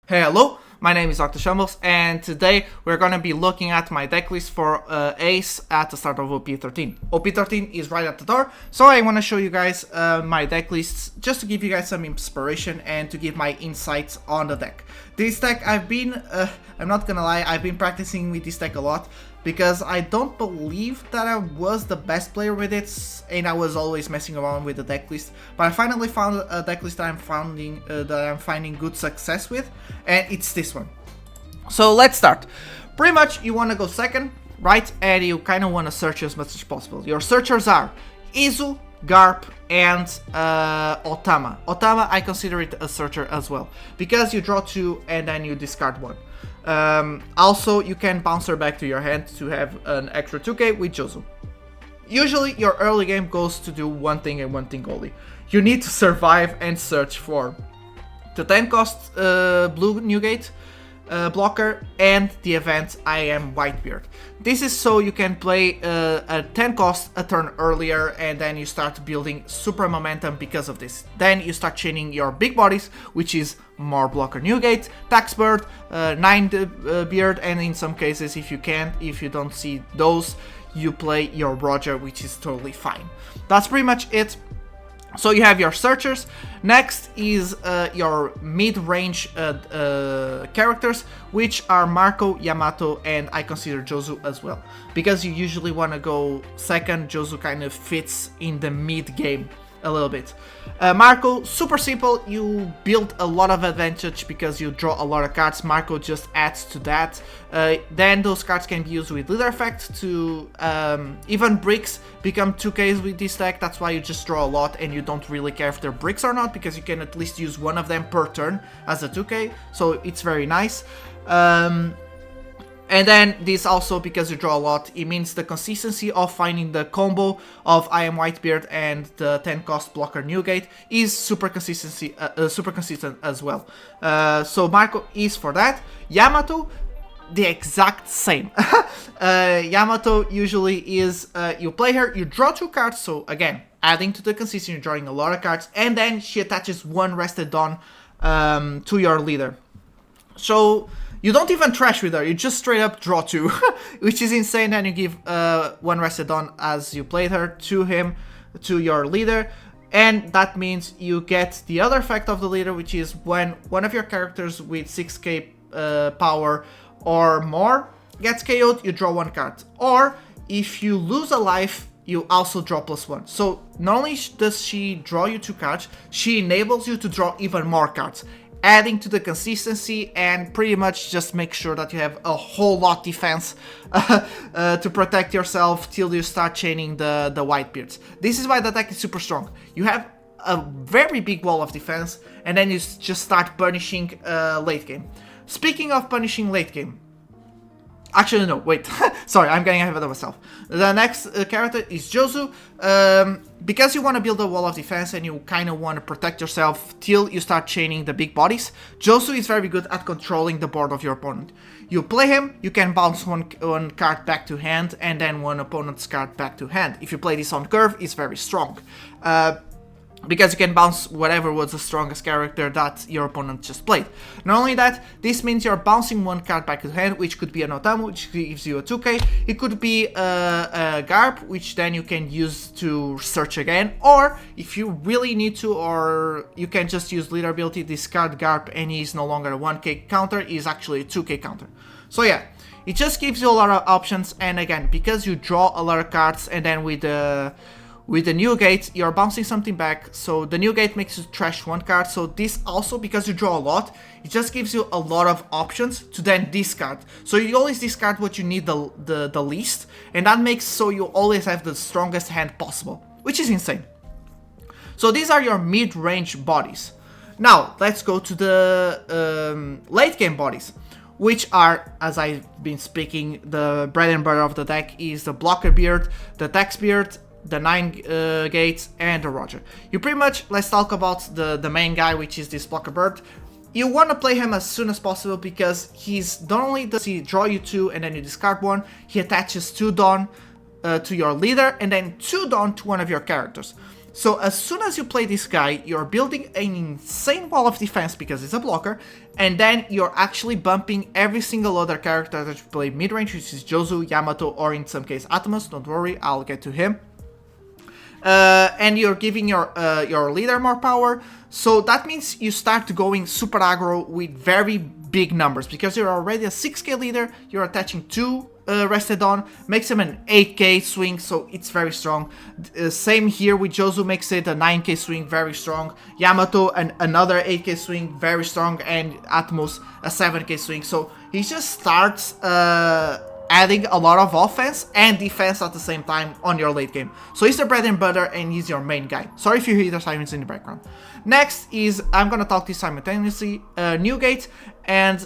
Hey, hello, my name is Dr. Shambles, and today we're going to be looking at my deck list for Ace at the start of OP13. OP13 is right at the door, so I want to show you guys my deck lists just to give you guys some inspiration and to give my insights on the deck. This deck, I'm not gonna lie, I've been practicing with this deck a lot because I don't believe that I was the best player with it, and I was always messing around with the deck list. But I finally found a deck list that I'm finding good success with, and it's this one. So let's start. Pretty much, you want to go second, right? And you kind of want to search as much as possible. Your searchers are Izu, Garp, and Otama. Otama, I consider it a searcher as well, because you draw 2 and then you discard 1. Also, you can bounce her back to your hand to have an extra 2k with Jozu. Usually, your early game goes to do one thing and one thing only. You need to survive and search for the 10 cost blue Newgate blocker and the event I am Whitebeard. This is so you can play a 10 cost a turn earlier, and then you start building super momentum because of this. Then you start chaining your big bodies, which is more blocker Newgate, Taxbird, 9 Beard, and in some cases if you don't see those, you play your Roger, which is totally fine. That's pretty much it. So you have your searchers. Next is your mid-range characters, which are Marco, Yamato, and I consider Jozu as well. Because you usually want to go second, Jozu kind of fits in the mid-game a little bit. Marco, super simple, you build a lot of advantage because you draw a lot of cards. Marco just adds to that. Then those cards can be used with leader effect to even bricks become 2Ks with this deck. That's why you just draw a lot and you don't really care if they're bricks or not, because you can at least use one of them per turn as a 2K, so it's very nice. And then this also, because you draw a lot, it means the consistency of finding the combo of I am Whitebeard and the 10 cost blocker Newgate is super consistent as well. So Marco is for that. Yamato, the exact same. Yamato usually is, you play her, you draw 2 cards, so again, adding to the consistency, you're drawing a lot of cards, and then she attaches 1 Rested Dawn to your leader. So you don't even trash with her, you just straight up draw 2, which is insane, and you give 1 Rested Dawn as you played her to your leader, and that means you get the other effect of the leader, which is when one of your characters with 6k power or more gets KO'd, you draw 1 card. Or if you lose a life, you also draw +1. So not only does she draw you 2 cards, she enables you to draw even more cards, adding to the consistency and pretty much just make sure that you have a whole lot defense to protect yourself till you start chaining the Whitebeards. This is why the deck is super strong. You have a very big wall of defense, and then you just start punishing late game. Speaking of punishing late game, actually no, wait, sorry, I'm getting ahead of myself. The next character is Jozu. Because you want to build a wall of defense and you kind of want to protect yourself till you start chaining the big bodies, Jozu is very good at controlling the board of your opponent. You play him, you can bounce one card back to hand and then one opponent's card back to hand. If you play this on curve, it's very strong. Because you can bounce whatever was the strongest character that your opponent just played. Not only that, this means you're bouncing 1 card back to hand, which could be an Otamu, which gives you a 2k. It could be a Garp, which then you can use to search again. Or, if you really need to, or you can just use leader ability, discard Garp, and he's no longer a 1k counter, he's actually a 2k counter. So yeah, it just gives you a lot of options, and again, because you draw a lot of cards, and then with the Newgate, you're bouncing something back, so the Newgate makes you trash 1 card, so this also, because you draw a lot, it just gives you a lot of options to then discard. So you always discard what you need the least, and that makes so you always have the strongest hand possible, which is insane. So these are your mid-range bodies. Now, let's go to the late game bodies, which are, as I've been speaking, the bread and butter of the deck is the Blocker Beard, the Tax Beard, the 9 gates, and the Roger. You pretty much, let's talk about the main guy, which is this Blocker Bird. You want to play him as soon as possible because he's not only does he draw you 2 and then you discard 1, he attaches 2 Dawn to your leader and then 2 Dawn to one of your characters. So as soon as you play this guy, you're building an insane wall of defense because it's a blocker, and then you're actually bumping every single other character that you play mid-range, which is Jozu, Yamato, or in some case Atmos. Don't worry, I'll get to him. And you're giving your leader more power, so that means you start going super aggro with very big numbers, because you're already a 6k leader, you're attaching 2 rested on, makes him an 8k swing, so it's very strong. Same here with Jozu, makes it a 9k swing, very strong. Yamato, another 8k swing, very strong, and Atmos, a 7k swing, so he just starts adding a lot of offense and defense at the same time on your late game. So he's the bread and butter, and he's your main guy. Sorry if you hear the sirens in the background. Next is, I'm gonna talk this simultaneously, Newgate and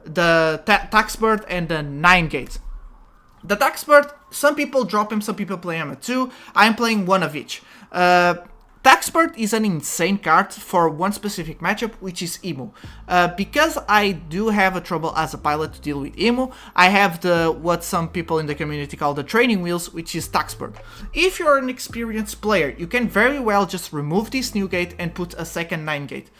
the Tax Bird and the 9 Gate. The Tax Bird, some people drop him, some people play him at 2. I'm playing one of each. Tax Bird is an insane card for one specific matchup, which is Emu. Because I do have a trouble as a pilot to deal with Emu, I have what some people in the community call the training wheels, which is Tax Bird. If you're an experienced player, you can very well just remove this new gate and put a second 9 gate.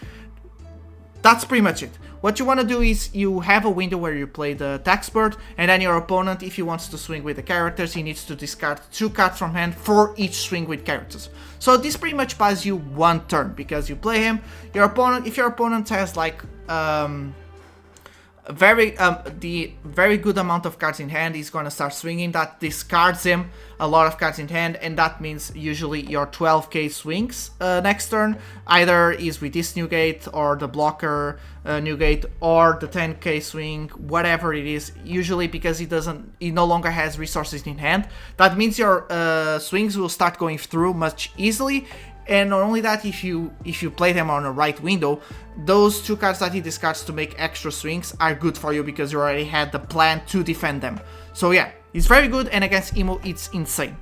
That's pretty much it. What you want to do is you have a window where you play the Tax Bird, and then your opponent, if he wants to swing with the characters, he needs to discard 2 cards from hand for each swing with characters. So this pretty much buys you 1 turn, because you play him. Your opponent, if your opponent has like the very good amount of cards in hand, he's gonna start swinging. That discards him a lot of cards in hand, and that means usually your 12k swings next turn either is with this new gate or the blocker new gate or the 10k swing, whatever it is. Usually, because he no longer has resources in hand, that means your swings will start going through much easily. And not only that, if you play them on a right window, those 2 cards that he discards to make extra swings are good for you, because you already had the plan to defend them. So yeah, it's very good, and against Emo, it's insane.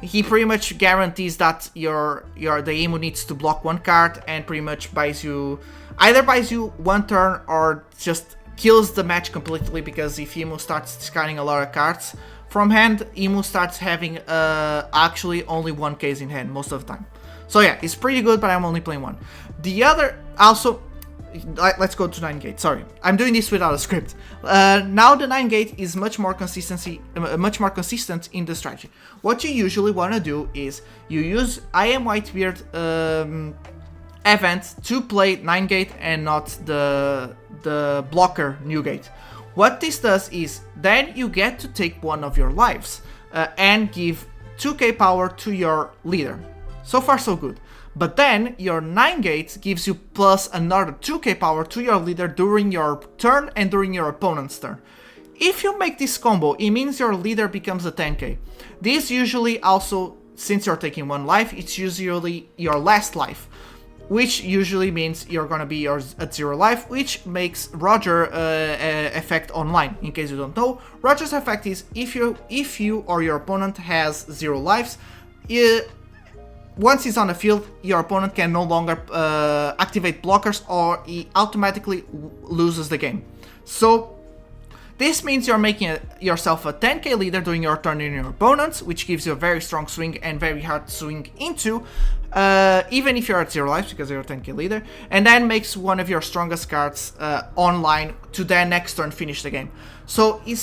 He pretty much guarantees that the Emo needs to block 1 card, and pretty much either buys you 1 turn or just kills the match completely, because if Emo starts discarding a lot of cards from hand, Emu starts having actually only 1 case in hand most of the time. So yeah, it's pretty good, but I'm only playing 1. The other, also, let's go to 9 gate, sorry. I'm doing this without a script. Now the 9 gate is much more consistent in the strategy. What you usually want to do is you use I Am Whitebeard event to play 9 gate and not the blocker new gate. What this does is, then you get to take 1 of your lives and give 2k power to your leader. So far so good. But then your 9 gate gives you plus another 2k power to your leader during your turn and during your opponent's turn. If you make this combo, it means your leader becomes a 10k. This usually also, since you're taking 1 life, it's usually your last life, which usually means you're gonna be at 0 life, which makes Roger effect online. In case you don't know, Roger's effect is if you or your opponent has 0 lives, once he's on the field, your opponent can no longer activate blockers, or he automatically loses the game. So this means you're making yourself a 10k leader during your turn in your opponents, which gives you a very strong swing and very hard to swing into, even if you're at 0 lives, because you're a 10k leader, and then makes 1 of your strongest cards online to then next turn finish the game. So he's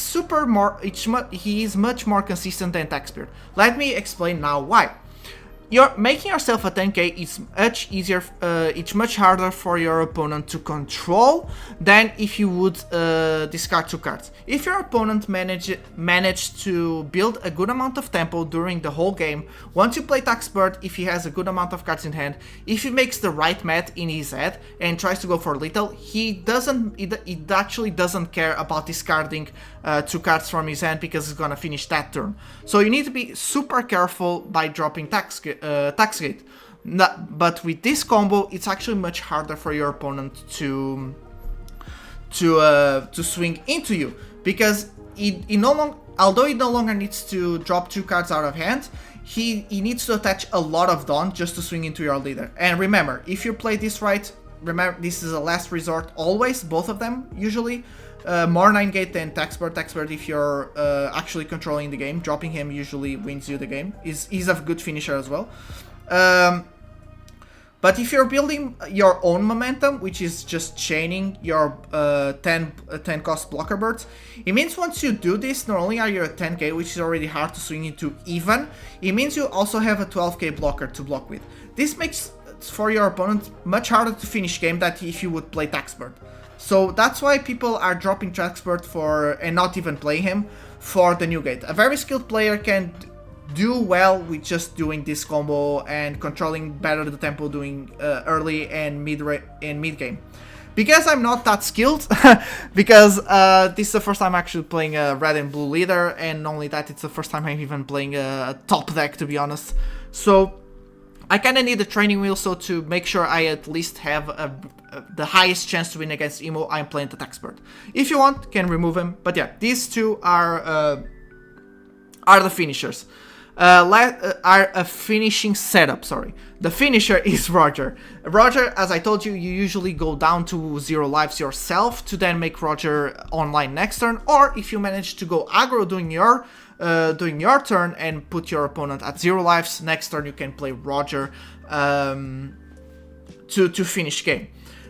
he is much more consistent than Taxbeard. Let me explain now why. You're making yourself a 10k is much easier, it's much harder for your opponent to control than if you would discard 2 cards. If your opponent managed to build a good amount of tempo during the whole game, once you play Taxbird, if he has a good amount of cards in hand, if he makes the right math in his head and tries to go for lethal, he actually doesn't care about discarding 2 cards from his hand, because he's gonna finish that turn. So you need to be super careful by dropping Taxgate. But with this combo, it's actually much harder for your opponent to swing into you, because although he no longer needs to drop 2 cards out of hand, he needs to attach a lot of Dawn just to swing into your leader. And remember, if you play this right, remember this is a last resort always, both of them usually. more 9 gate than Taxpert. Taxpert, if you're actually controlling the game, dropping him usually wins you the game. He's a good finisher as well. But if you're building your own momentum, which is just chaining your 10 cost blocker birds, it means once you do this, not only are you at 10k, which is already hard to swing into even, it means you also have a 12k blocker to block with. This makes for your opponent much harder to finish game than if you would play Taxpert. So that's why people are dropping Taxpert for and not even play him for the new gate. A very skilled player can do well with just doing this combo and controlling better the tempo doing early and mid game. Because I'm not that skilled, because this is the first time I'm actually playing a red and blue leader, and not only that, it's the first time I'm even playing a top deck, to be honest. So I kind of need a training wheel, so to make sure I at least have the highest chance to win against Emo, I'm playing the Taxpert. If you want, can remove him, but yeah, these two are the finishers. Are a finishing setup, sorry. The finisher is Roger. Roger, as I told you, you usually go down to 0 lives yourself to then make Roger online next turn, or if you manage to go aggro doing your turn and put your opponent at 0 lives, next turn you can play Roger to finish game.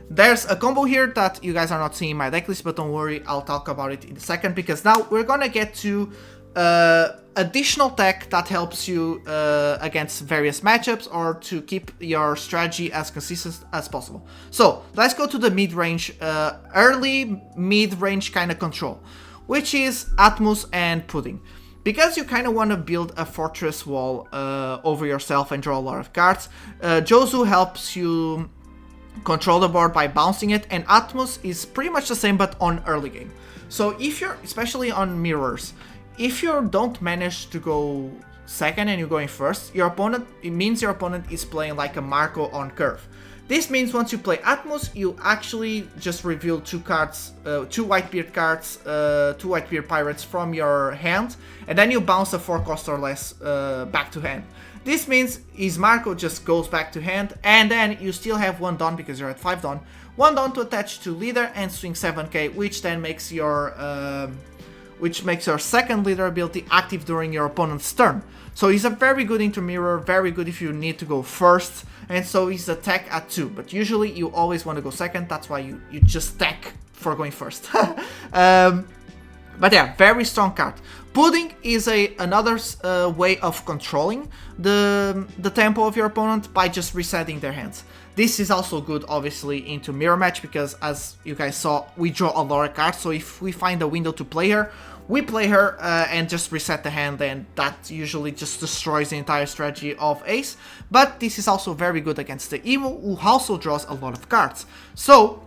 There's a combo here that you guys are not seeing in my decklist, but don't worry, I'll talk about it in a second, because now we're gonna get to additional tech that helps you against various matchups or to keep your strategy as consistent as possible. So let's go to the mid-range, early mid-range kind of control, which is Atmos and Pudding. Because you kind of want to build a fortress wall over yourself and draw a lot of cards, Jozu helps you control the board by bouncing it, and Atmos is pretty much the same but on early game. So if you're, especially on mirrors, if you don't manage to go second and you're going first, it means your opponent is playing like a Marco on curve. This means once you play Atmos, you actually just reveal 2 cards, 2 Whitebeard cards, 2 Whitebeard Pirates from your hand, and then you bounce a 4 cost or less back to hand. This means his Marco just goes back to hand, and then you still have 1 Dawn because you're at 5 Dawn. 1 Dawn to attach to leader and swing 7k, which then makes your second leader ability active during your opponent's turn. So he's a very good into mirror, very good if you need to go first, and so he's a tech at 2, but usually you always want to go second, that's why you just tech for going first. But yeah, very strong card. Pudding is another way of controlling the tempo of your opponent by just resetting their hands. This is also good, obviously, into mirror match, because as you guys saw, we draw a lot of cards, so if we find a window to play her, we play her and just reset the hand, and that usually just destroys the entire strategy of Ace. But this is also very good against the Emo, who also draws a lot of cards. So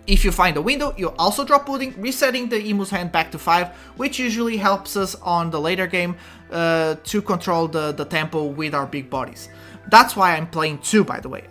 if you find a window, you also draw Pudding, resetting the Emo's hand back to 5, which usually helps us on the later game to control the tempo with our big bodies. That's why I'm playing 2, by the way.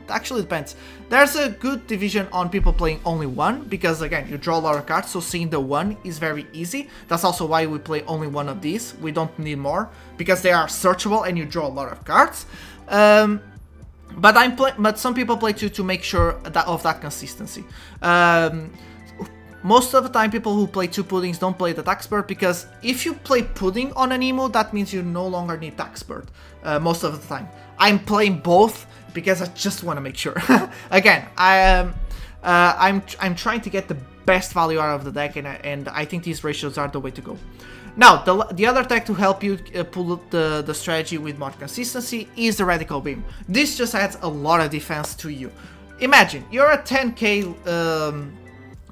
Actually depends. There's a good division on people playing only 1, because again, you draw a lot of cards, so seeing the 1 is very easy. That's also why we play only 1 of these. We don't need more, because they are searchable and you draw a lot of cards. But some people play 2 to make sure of that consistency. Most of the time, people who play 2 Puddings don't play the Taxpert, because if you play Pudding on an Emo, that means you no longer need Taxpert most of the time. I'm playing both because I just want to make sure. Again, I'm trying to get the best value out of the deck, and I think these ratios are the way to go. Now, the other tech to help you pull the strategy with more consistency is the Radical Beam. This just adds a lot of defense to you. Imagine, you're a 10k...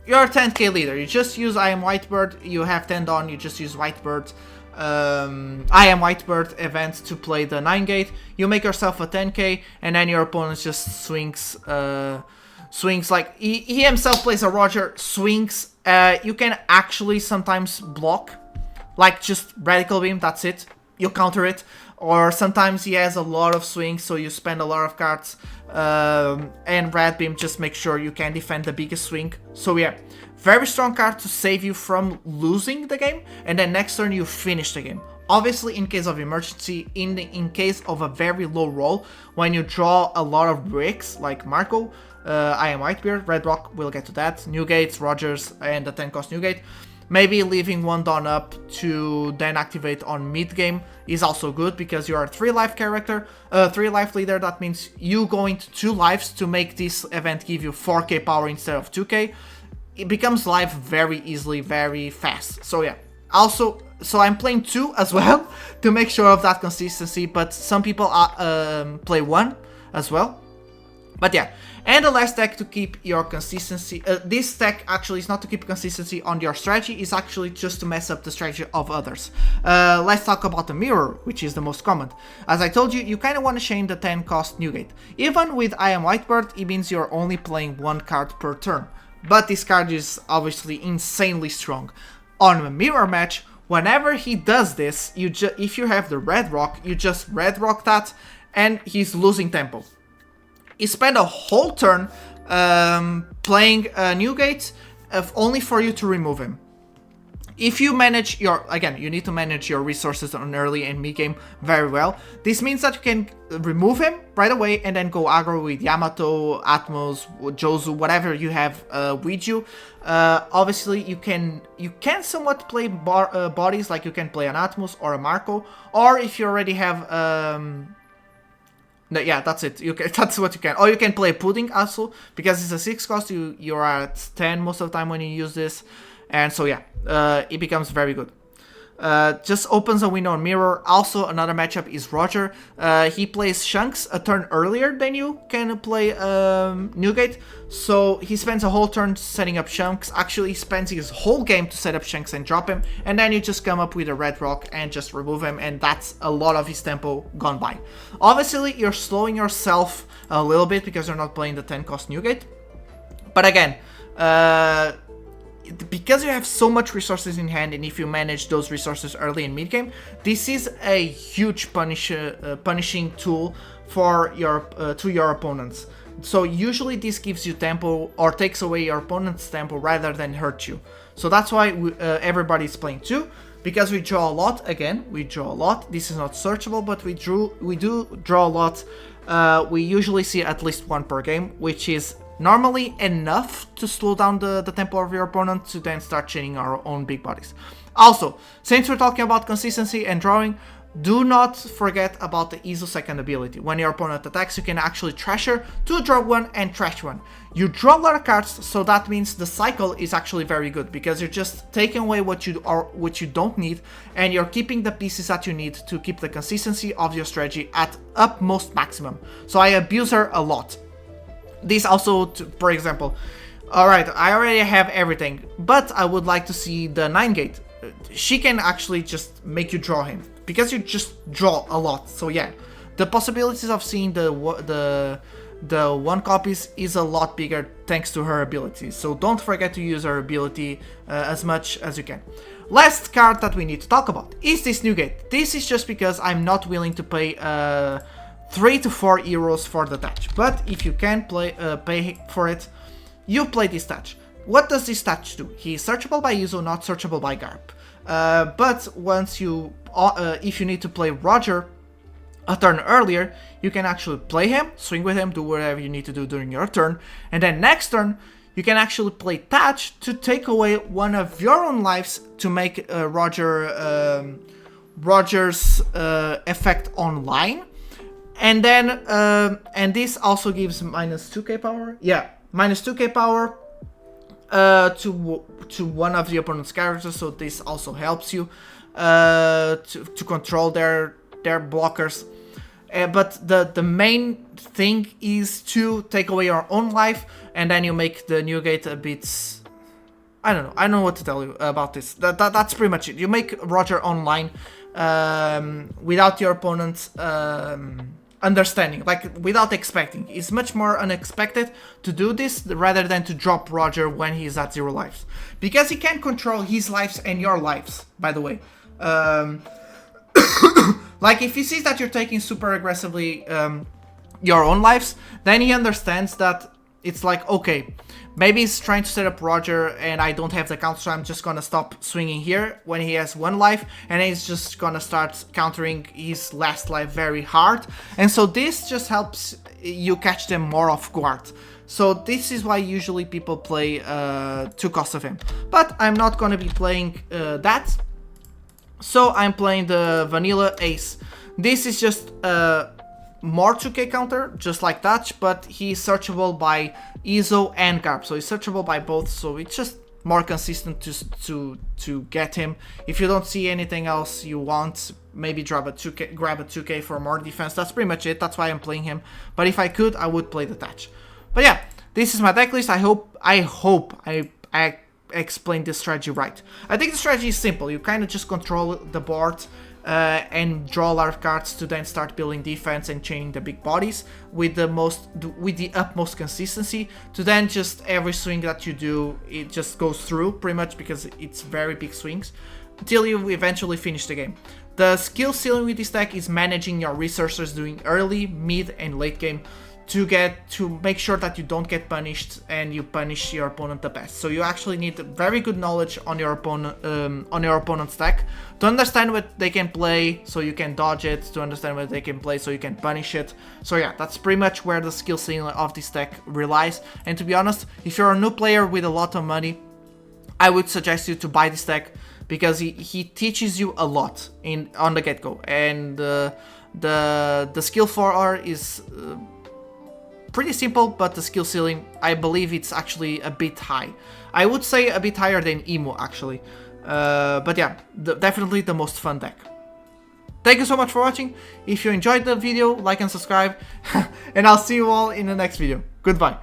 You're a 10k leader, you just use I Am Whitebird, you have 10 Dawn, you just use Whitebird, I Am Whitebird event to play the 9 gate, you make yourself a 10k, and then your opponent just swings like, he himself plays a Roger, swings, you can actually sometimes block, like just Radical Beam, that's it, you counter it, or sometimes he has a lot of swings, so you spend a lot of cards, and Red Beam just make sure you can defend the biggest swing. So yeah, very strong card to save you from losing the game, and then next turn you finish the game. Obviously, in case of emergency, in case of a very low roll, when you draw a lot of bricks like Marco, I Am Whitebeard. Red Rock, we'll get to that. New Gates, Rogers, and the 10 cost New Gate. Maybe leaving one Dawn up to then activate on mid game is also good because you are a 3 life character, 3 life leader. That means you going to 2 lives to make this event give you 4k power instead of 2k. It becomes live very easily, very fast. So yeah, also, so I'm playing 2 as well to make sure of that consistency, but some people play 1 as well. But yeah, and the last deck to keep your consistency, this deck actually is not to keep consistency on your strategy, it's actually just to mess up the strategy of others. Let's talk about the mirror, which is the most common. As I told you, you kind of want to chain the 10 cost New Gate. Even with I Am Whitebeard, it means you're only playing 1 card per turn. But this card is obviously insanely strong. On a mirror match, whenever he does this, if you have the Red Rock, you just Red Rock that, and he's losing tempo. You spend a whole turn playing a New Gate only for you to remove him. If you manage your, again, you need to manage your resources on early and mid game very well. This means that you can remove him right away and then go aggro with Yamato, Atmos, Jozu, whatever you have with you. Obviously, you can somewhat play bodies, like you can play an Atmos or a Marco, or if you already have no, yeah, that's it. That's what you can. Or you can play Pudding also, because it's a 6 cost. You're at 10 most of the time when you use this, and so yeah, it becomes very good. Just opens a window on Mirror. Also, another matchup is Roger. He plays Shanks a turn earlier than you can play Newgate. So he spends a whole turn setting up Shanks. Actually, he spends his whole game to set up Shanks and drop him. And then you just come up with a Red Rock and just remove him. And that's a lot of his tempo gone by. Obviously, you're slowing yourself a little bit because you're not playing the 10 cost Newgate. But again, because you have so much resources in hand, and if you manage those resources early in mid game, this is a huge punishing tool for your to your opponents. So usually this gives you tempo or takes away your opponent's tempo rather than hurt you. So that's why everybody's playing 2, because we draw a lot. Again, we draw a lot. This is not searchable, but we do draw a lot. We usually see at least 1 per game, which is normally enough to slow down the tempo of your opponent to then start chaining our own big bodies. Also, since we're talking about consistency and drawing, do not forget about the Izo second ability. When your opponent attacks, you can actually trash her to draw 1 and trash 1. You draw a lot of cards, so that means the cycle is actually very good, because you're just taking away what you don't need, and you're keeping the pieces that you need to keep the consistency of your strategy at utmost maximum. So I abuse her a lot. This also, for example, alright, I already have everything, but I would like to see the 9 gate. She can actually just make you draw him, because you just draw a lot. So yeah, the possibilities of seeing the 1 copies is a lot bigger thanks to her abilities. So don't forget to use her ability as much as you can. Last card that we need to talk about is this New Gate. This is just because I'm not willing to pay 3 to 4 euros for the touch, but if you can pay for it, you play this touch. What does this touch do? He is searchable by Izo, not searchable by Garp. But once you, if you need to play Roger a turn earlier, you can actually play him, swing with him, do whatever you need to do during your turn, and then next turn you can actually play touch to take away 1 of your own lives to make Roger's effect online. And then, and this also gives minus 2k power. Yeah, minus 2k power to 1 of the opponent's characters. So this also helps you to control their blockers. But the main thing is to take away your own life, and then you make the New Gate a bit. I don't know what to tell you about this. That's pretty much it. You make Roger online without your opponent's understanding, like without expecting. It's much more unexpected to do this rather than to drop Roger when he's at 0 lives, because he can control his lives and your lives, by the way. Like if he sees that you're taking super aggressively your own lives, then he understands that it's like, okay, Maybe he's trying to set up Roger and I don't have the counter, so I'm just gonna stop swinging here when he has 1 life, and he's just gonna start countering his last life very hard. And so this just helps you catch them more off guard. So this is why usually people play 2 costs of him. But I'm not gonna be playing that. So I'm playing the vanilla Ace. This is just more 2k counter, just like Touch, but he's searchable by ISO and Garb, so he's searchable by both, so it's just more consistent to get him. If you don't see anything else you want, maybe grab a 2k for more defense. That's pretty much it. That's why I'm playing him. But if I could, I would play the Touch. But yeah, this is my deck list. I hope I explained this strategy right. I think the strategy is simple. You kind of just control the board and draw a lot of cards to then start building defense and chaining the big bodies with the utmost consistency, to then just every swing that you do, it just goes through pretty much, because it's very big swings, until you eventually finish the game. The skill ceiling with this deck is managing your resources during early, mid and late game to make sure that you don't get punished and you punish your opponent the best. So you actually need very good knowledge on your opponent's deck to understand what they can play so you can dodge it, to understand what they can play so you can punish it. So yeah, that's pretty much where the skill ceiling of this deck relies. And to be honest, if you're a new player with a lot of money, I would suggest you to buy this deck, because he teaches you a lot on the get-go. And the skill 4R is pretty simple, but the skill ceiling, I believe it's actually a bit high. I would say a bit higher than Emo, actually. But yeah, definitely the most fun deck. Thank you so much for watching. If you enjoyed the video, like and subscribe. And I'll see you all in the next video. Goodbye.